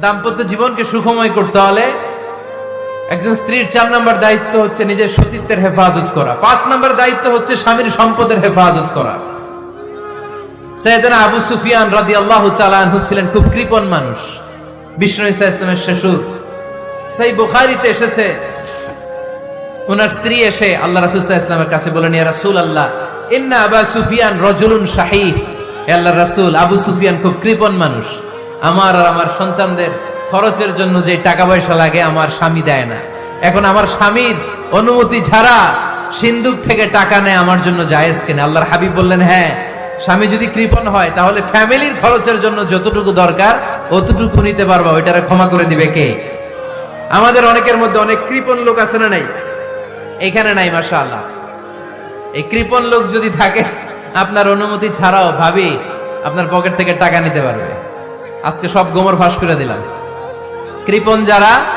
দাম্পত্য জীবনকে সুখময় করতে হলে একজন স্ত্রীর 4 নম্বর দায়িত্ব হচ্ছে নিজের সতীত্বের হেফাজত করা, 5 নম্বর দায়িত্ব হচ্ছে স্বামীর সম্পদের হেফাজত করা। সাইয়েদনা আবু সুফিয়ান রাদিয়াল্লাহু তাআলা আনহু ছিলেন খুব কৃপণ মানুষ, বিষ্ণু ঈসা ইসলামের শ্বশুর। সহিহ বুখারীতে এসেছে, ওনার স্ত্রী এসে আল্লাহ রাসূল সাল্লাল্লাহু আলাইহি ওয়াসাল্লামের কাছে বলেন, ইয়া রাসূলুল্লাহ ইন্না আবা সুফিয়ান রাজুলুন শাহীহ। হে আল্লাহর রাসূল, আবু সুফিয়ান খুব কৃপণ মানুষ, আমার আর আমার সন্তানদের খরচের জন্য যে টাকা পয়সা লাগে আমার স্বামী দেয় না। এখন আমার স্বামীর অনুমতি ছাড়া সিন্ধুক থেকে টাকা নেয় আমার জন্য জায়েজ কিনা? আল্লাহর হাবিব বললেন, হ্যাঁ, স্বামী যদি কৃপণ হয় তাহলে ফ্যামিলির খরচের জন্য যতটুকু দরকার অতটুকু নিতে পারবা, ওইটারে ক্ষমা করে দিবে কে? আমাদের অনেকের মধ্যে অনেক কৃপণ লোক আছে না নাই? এখানে নাই মাশাআল্লাহ। এই কৃপণ লোক যদি থাকে, আপনার অনুমতি ছাড়াও ভাবি আপনার পকেট থেকে টাকা নিতে পারবে। আজকে সব গোমর ফাঁস করে দিলাম। কৃপণ যারা